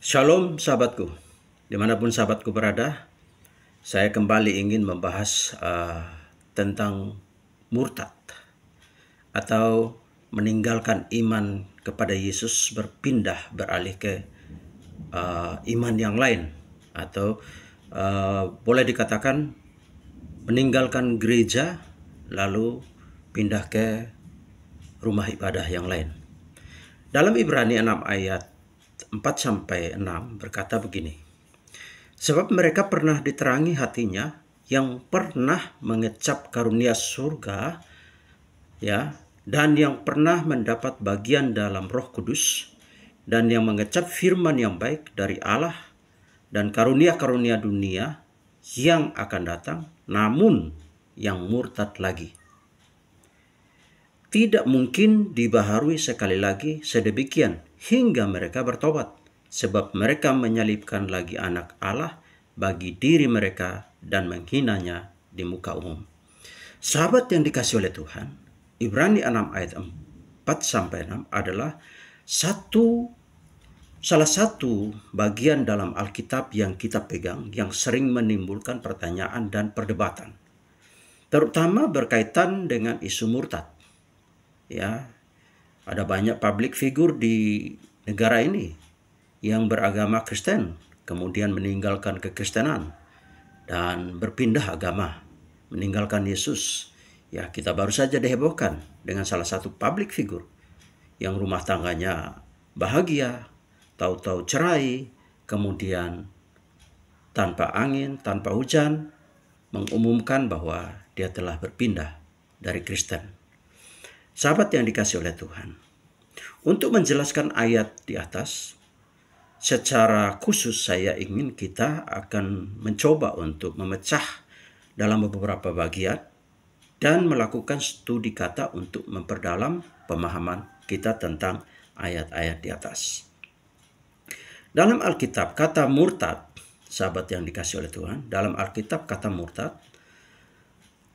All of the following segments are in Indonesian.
Shalom sahabatku, dimanapun sahabatku berada, saya kembali ingin membahas tentang murtad atau meninggalkan iman kepada Yesus berpindah beralih ke iman yang lain, atau boleh dikatakan meninggalkan gereja lalu pindah ke rumah ibadah yang lain. Dalam Ibrani 6 ayat 4-6 berkata begini, sebab mereka pernah diterangi hatinya yang pernah mengecap karunia surga, dan yang pernah mendapat bagian dalam Roh Kudus, dan yang mengecap firman yang baik dari Allah dan karunia-karunia dunia yang akan datang, namun yang murtad lagi. Tidak mungkin dibaharui sekali lagi sedemikian hingga mereka bertobat, sebab mereka menyalibkan lagi anak Allah bagi diri mereka dan menghinanya di muka umum. Sahabat yang dikasihi oleh Tuhan, Ibrani 6 ayat 4-6 adalah salah satu bagian dalam Alkitab yang kita pegang yang sering menimbulkan pertanyaan dan perdebatan, terutama berkaitan dengan isu murtad. Ada banyak public figure di negara ini yang beragama Kristen, kemudian meninggalkan kekristenan dan berpindah agama, meninggalkan Yesus. Kita baru saja dihebohkan dengan salah satu public figure yang rumah tangganya bahagia, tahu-tahu cerai, kemudian tanpa angin, tanpa hujan, mengumumkan bahwa dia telah berpindah dari Kristen. Sahabat yang dikasihi oleh Tuhan, untuk menjelaskan ayat di atas, secara khusus saya ingin kita akan mencoba untuk memecah dalam beberapa bagian dan melakukan studi kata untuk memperdalam pemahaman kita tentang ayat-ayat di atas. Dalam Alkitab, kata murtad, sahabat yang dikasihi oleh Tuhan, dalam Alkitab kata murtad,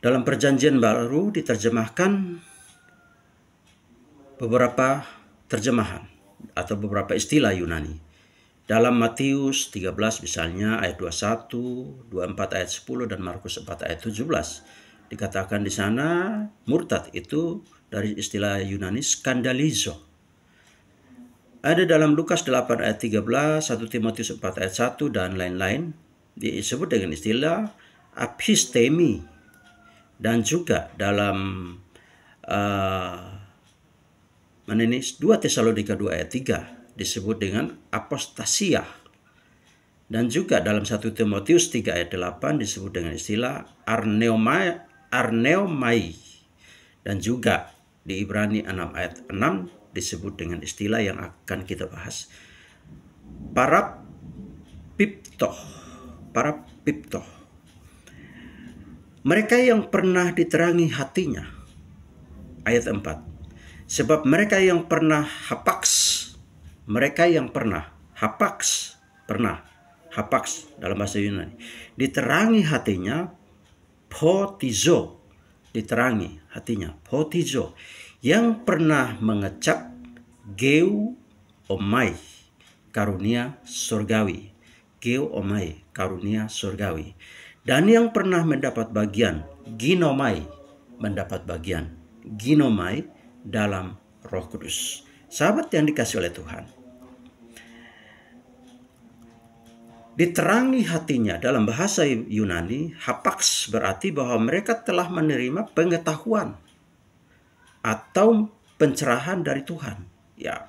dalam Perjanjian Baru diterjemahkan beberapa terjemahan atau beberapa istilah Yunani. Dalam Matius 13 misalnya ayat 21, 24 ayat 10 dan Markus 4 ayat 17 dikatakan di sana murtad itu dari istilah Yunani skandalizo. Ada dalam Lukas 8 ayat 13, 1 Timotius 4 ayat 1 dan lain-lain disebut dengan istilah apistemi, dan juga dalam 2 Tesalonika 2 ayat 3 disebut dengan apostasia, dan juga dalam 1 Timotius 3 ayat 8 disebut dengan istilah arneomai, dan juga di Ibrani 6 ayat 6 disebut dengan istilah yang akan kita bahas, parapipto. Mereka yang pernah diterangi hatinya, ayat 4. Sebab mereka yang pernah hapaks dalam bahasa Yunani, diterangi hatinya, potizo, yang pernah mengecap geomai, karunia surgawi, dan yang pernah mendapat bagian ginomai, dalam Roh Kudus. Sahabat yang dikasihi oleh Tuhan, diterangi hatinya dalam bahasa Yunani, hapaks, berarti bahwa mereka telah menerima pengetahuan atau pencerahan dari Tuhan.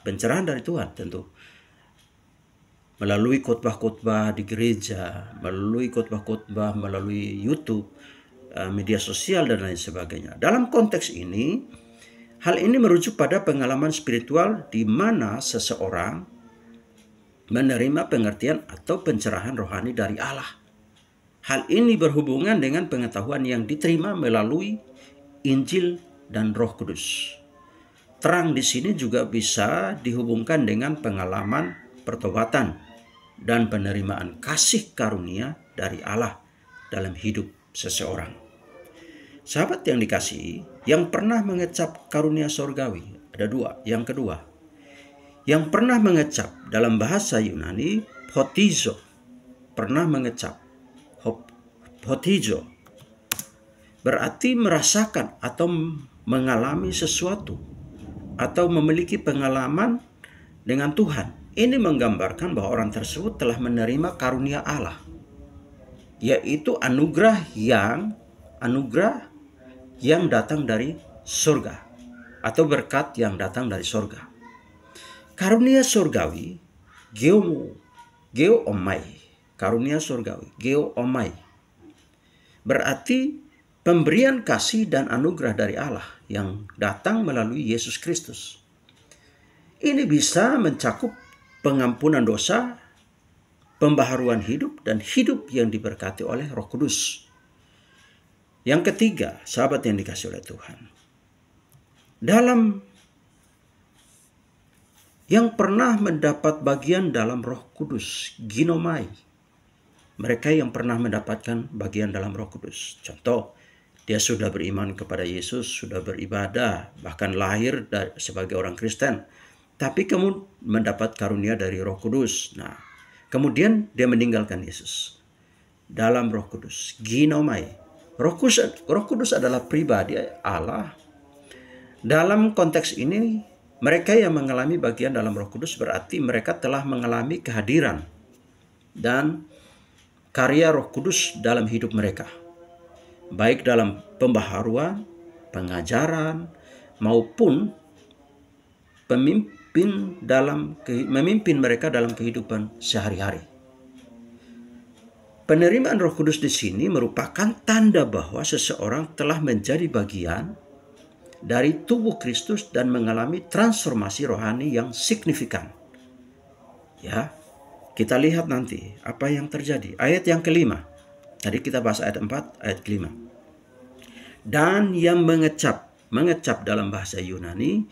Pencerahan dari Tuhan tentu melalui khotbah-khotbah di gereja, melalui khotbah-khotbah melalui YouTube, media sosial dan lain sebagainya. Dalam konteks ini, hal ini merujuk pada pengalaman spiritual di mana seseorang menerima pengertian atau pencerahan rohani dari Allah. Hal ini berhubungan dengan pengetahuan yang diterima melalui Injil dan Roh Kudus. Terang di sini juga bisa dihubungkan dengan pengalaman pertobatan dan penerimaan kasih karunia dari Allah dalam hidup seseorang. Sahabat yang dikasihi, yang pernah mengecap karunia surgawi ada dua. Yang kedua, yang pernah mengecap dalam bahasa Yunani Hotizo, pernah mengecap. Hotizo berarti merasakan atau mengalami sesuatu atau memiliki pengalaman dengan Tuhan. Ini menggambarkan bahwa orang tersebut telah menerima karunia Allah, yaitu anugerah yang datang dari surga atau berkat yang datang dari surga. Karunia surgawi, geomai, karunia surgawi, geomai, berarti pemberian kasih dan anugerah dari Allah yang datang melalui Yesus Kristus. Ini bisa mencakup pengampunan dosa, pembaharuan hidup, dan hidup yang diberkati oleh Roh Kudus. Yang ketiga, sahabat yang dikasihi oleh Tuhan, dalam yang pernah mendapat bagian dalam Roh Kudus, ginomai, mereka yang pernah mendapatkan bagian dalam Roh Kudus. Contoh, dia sudah beriman kepada Yesus, sudah beribadah, bahkan lahir sebagai orang Kristen, tapi kemudian mendapat karunia dari Roh Kudus. Nah, kemudian dia meninggalkan Yesus dalam Roh Kudus, ginomai. Roh Kudus adalah pribadi Allah. Dalam konteks ini, mereka yang mengalami bagian dalam Roh Kudus berarti mereka telah mengalami kehadiran dan karya Roh Kudus dalam hidup mereka, baik dalam pembaharuan, pengajaran, maupun memimpin mereka dalam kehidupan sehari-hari. Penerimaan Roh Kudus di sini merupakan tanda bahwa seseorang telah menjadi bagian dari tubuh Kristus dan mengalami transformasi rohani yang signifikan. Ya, kita lihat nanti apa yang terjadi. Ayat yang kelima. Tadi kita bahas ayat 4, ayat kelima. Dan yang mengecap dalam bahasa Yunani,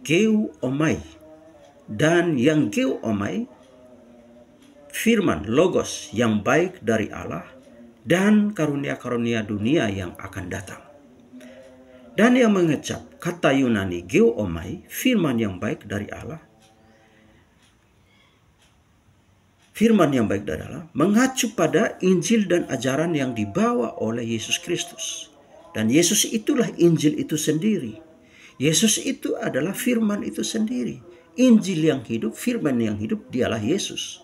geomai. Dan yang geomai, firman, logos yang baik dari Allah, dan karunia-karunia dunia yang akan datang. Dan yang mengecap, kata Yunani, geomai, firman yang baik dari Allah, firman yang baik dari Allah mengacu pada Injil dan ajaran yang dibawa oleh Yesus Kristus. Dan Yesus itulah Injil itu sendiri. Yesus itu adalah firman itu sendiri. Injil yang hidup, firman yang hidup, dialah Yesus.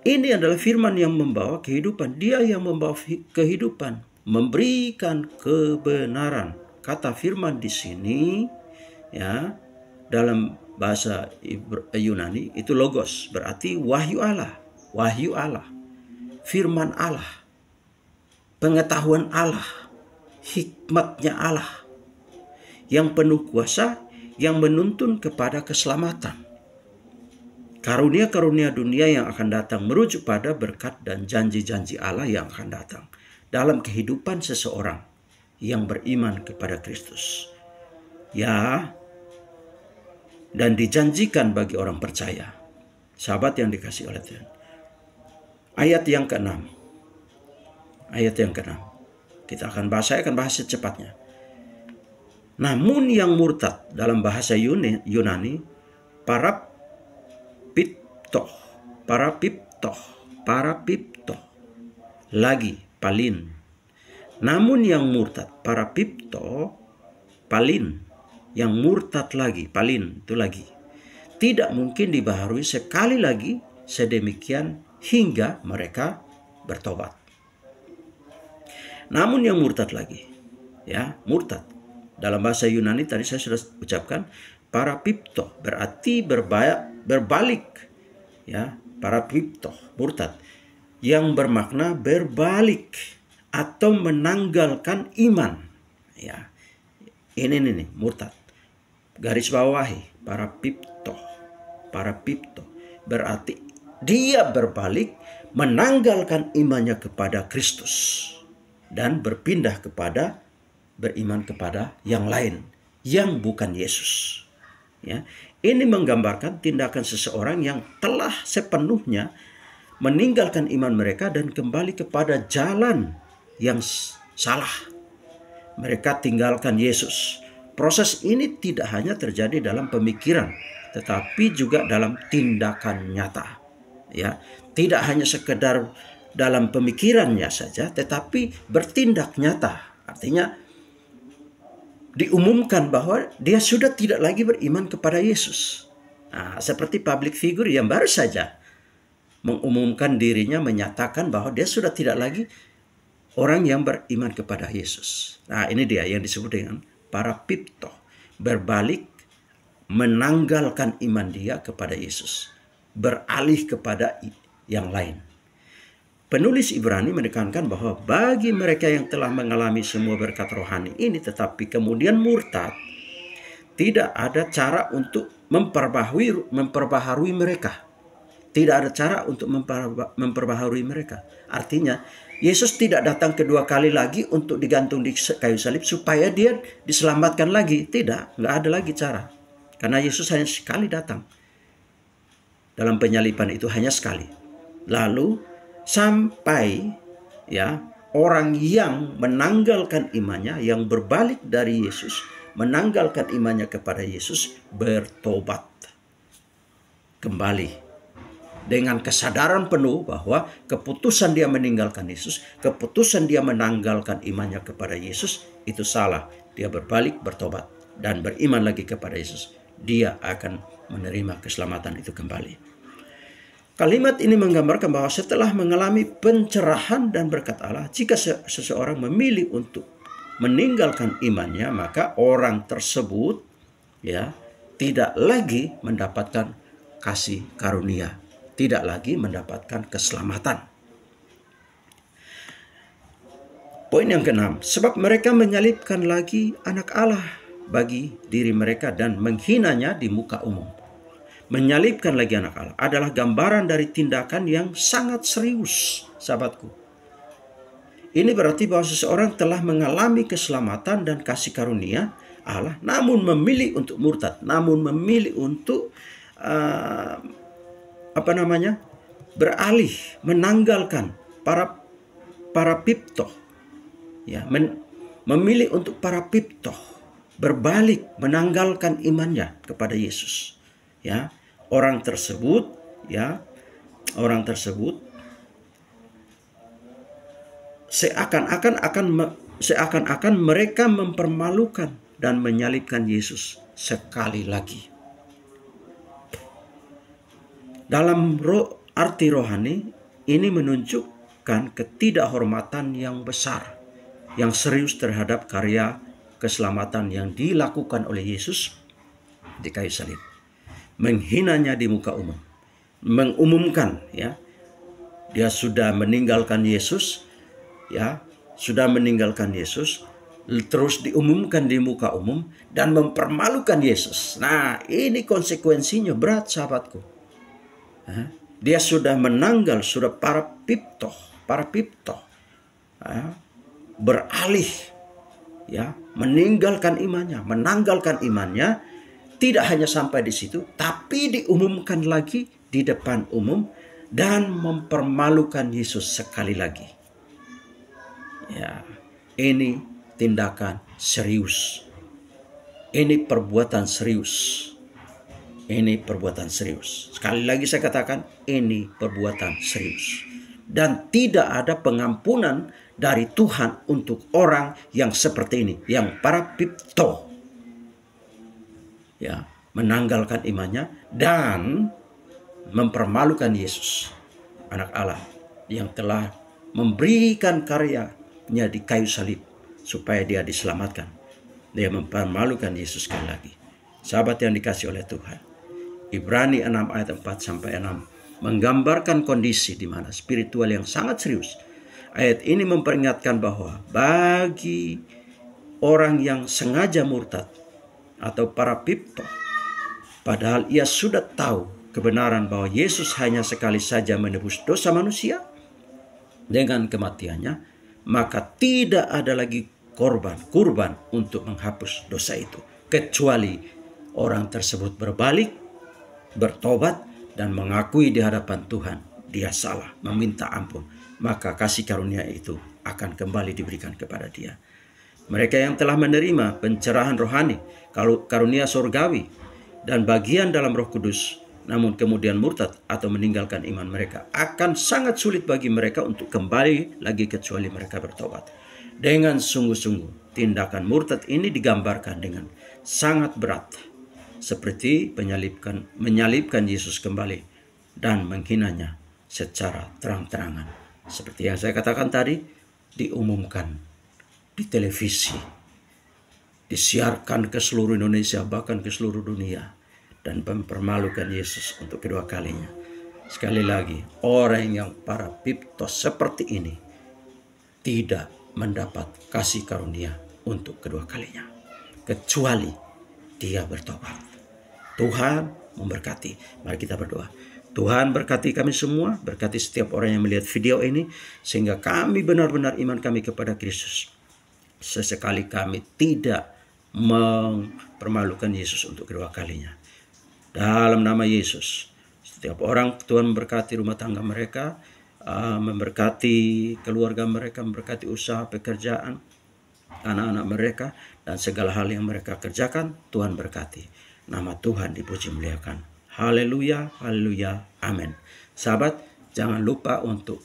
Ini adalah firman yang membawa kehidupan. Dia yang membawa kehidupan, memberikan kebenaran. Kata firman di sini, ya, dalam bahasa Yunani itu logos, berarti wahyu Allah, firman Allah, pengetahuan Allah, hikmatnya Allah yang penuh kuasa, yang menuntun kepada keselamatan. Karunia-karunia dunia yang akan datang merujuk pada berkat dan janji-janji Allah yang akan datang dalam kehidupan seseorang yang beriman kepada Kristus. Ya, dan dijanjikan bagi orang percaya. Sahabat yang dikasihi oleh Tuhan. Ayat yang ke-6. Kita akan bahas, saya akan bahas secepatnya. Namun yang murtad dalam bahasa Yunani, parapipto, lagi, palin. Namun yang murtad, parapipto, palin. Yang murtad lagi, palin itu lagi, tidak mungkin dibaharui sekali lagi sedemikian hingga mereka bertobat. Namun yang murtad lagi, ya, murtad dalam bahasa Yunani tadi saya sudah ucapkan, parapipto berarti berbalik, ya, parapipto, murtad yang bermakna berbalik atau menanggalkan iman, ya. Ini murtad. Garis bawahi, parapipto berarti dia berbalik, menanggalkan imannya kepada Kristus dan berpindah kepada beriman kepada yang lain yang bukan Yesus. Ya, ini menggambarkan tindakan seseorang yang telah sepenuhnya meninggalkan iman mereka dan kembali kepada jalan yang salah. Mereka tinggalkan Yesus. Proses ini tidak hanya terjadi dalam pemikiran, tetapi juga dalam tindakan nyata. Ya, tidak hanya sekedar dalam pemikirannya saja, tetapi bertindak nyata. Artinya diumumkan bahwa dia sudah tidak lagi beriman kepada Yesus. Nah, seperti public figure yang baru saja mengumumkan dirinya, menyatakan bahwa dia sudah tidak lagi orang yang beriman kepada Yesus. Nah, ini dia yang disebut dengan parapipto, berbalik, menanggalkan iman dia kepada Yesus, beralih kepada yang lain. Penulis Ibrani menekankan bahwa bagi mereka yang telah mengalami semua berkat rohani ini tetapi kemudian murtad, tidak ada cara untuk memperbaharui mereka. Tidak ada cara untuk memperbaharui mereka. Artinya, Yesus tidak datang kedua kali lagi untuk digantung di kayu salib supaya dia diselamatkan lagi. Tidak, nggak ada lagi cara. Karena Yesus hanya sekali datang. Dalam penyaliban itu hanya sekali. Lalu sampai ya orang yang menanggalkan imannya, yang berbalik dari Yesus, menanggalkan imannya kepada Yesus, bertobat kembali dengan kesadaran penuh bahwa keputusan dia meninggalkan Yesus, keputusan dia menanggalkan imannya kepada Yesus itu salah. Dia berbalik, bertobat dan beriman lagi kepada Yesus. Dia akan menerima keselamatan itu kembali. Kalimat ini menggambarkan bahwa setelah mengalami pencerahan dan berkat Allah, jika seseorang memilih untuk meninggalkan imannya, maka orang tersebut ya tidak lagi mendapatkan kasih karunia, tidak lagi mendapatkan keselamatan. Poin yang keenam, sebab mereka menyalibkan lagi anak Allah bagi diri mereka dan menghinanya di muka umum. Menyalibkan lagi anak Allah adalah gambaran dari tindakan yang sangat serius, sahabatku. Ini berarti bahwa seseorang telah mengalami keselamatan dan kasih karunia Allah, namun memilih untuk murtad, namun memilih untuk beralih, menanggalkan parapipto, ya, memilih untuk parapipto, berbalik, menanggalkan imannya kepada Yesus, ya. Orang tersebut seakan-akan mereka mempermalukan dan menyalibkan Yesus sekali lagi. Dalam arti rohani, ini menunjukkan ketidakhormatan yang besar, yang serius terhadap karya keselamatan yang dilakukan oleh Yesus di kayu salib. Menghinanya di muka umum, mengumumkan ya dia sudah meninggalkan Yesus, ya sudah meninggalkan Yesus, terus diumumkan di muka umum dan mempermalukan Yesus. Nah, ini konsekuensinya berat, sahabatku. Dia sudah menanggal, sudah parapipto, beralih, ya, meninggalkan imannya, menanggalkan imannya. Tidak hanya sampai di situ, tapi diumumkan lagi di depan umum dan mempermalukan Yesus sekali lagi. Ya, ini tindakan serius. Ini perbuatan serius. Ini perbuatan serius. Sekali lagi saya katakan, ini perbuatan serius. Dan tidak ada pengampunan dari Tuhan untuk orang yang seperti ini, yang parapipto. Ya, menanggalkan imannya dan mempermalukan Yesus, anak Allah yang telah memberikan karyanya di kayu salib supaya dia diselamatkan. Dia mempermalukan Yesus sekali lagi. Sahabat yang dikasihi oleh Tuhan, Ibrani 6 ayat 4-6 menggambarkan kondisi di mana spiritual yang sangat serius. Ayat ini memperingatkan bahwa bagi orang yang sengaja murtad atau parapipto, padahal ia sudah tahu kebenaran bahwa Yesus hanya sekali saja menebus dosa manusia dengan kematiannya, maka tidak ada lagi kurban untuk menghapus dosa itu, kecuali orang tersebut berbalik, bertobat, dan mengakui di hadapan Tuhan dia salah, meminta ampun, maka kasih karunia itu akan kembali diberikan kepada dia. Mereka yang telah menerima pencerahan rohani, karunia surgawi, dan bagian dalam Roh Kudus, namun kemudian murtad atau meninggalkan iman mereka, akan sangat sulit bagi mereka untuk kembali lagi kecuali mereka bertobat. Dengan sungguh-sungguh, tindakan murtad ini digambarkan dengan sangat berat, seperti menyalibkan Yesus kembali dan menghinanya secara terang-terangan. Seperti yang saya katakan tadi, diumumkan di televisi, disiarkan ke seluruh Indonesia, bahkan ke seluruh dunia, dan mempermalukan Yesus untuk kedua kalinya. Sekali lagi, orang yang parapiptos seperti ini tidak mendapat kasih karunia untuk kedua kalinya, kecuali dia bertobat. Tuhan memberkati. Mari kita berdoa. Tuhan berkati kami semua, berkati setiap orang yang melihat video ini, sehingga kami benar-benar iman kami kepada Kristus. Sesekali kami tidak mempermalukan Yesus untuk kedua kalinya. Dalam nama Yesus, setiap orang Tuhan memberkati rumah tangga mereka, memberkati keluarga mereka, memberkati usaha pekerjaan anak-anak mereka, dan segala hal yang mereka kerjakan, Tuhan berkati. Nama Tuhan dipuji muliakan. Haleluya, haleluya, amin. Sahabat, jangan lupa untuk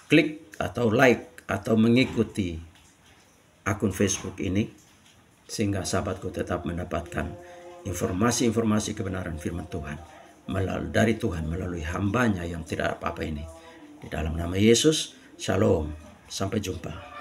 klik atau like atau mengikuti akun Facebook ini, sehingga sahabatku tetap mendapatkan informasi-informasi kebenaran firman Tuhan dari Tuhan melalui hambanya yang tidak apa-apa ini. Di dalam nama Yesus, shalom, sampai jumpa.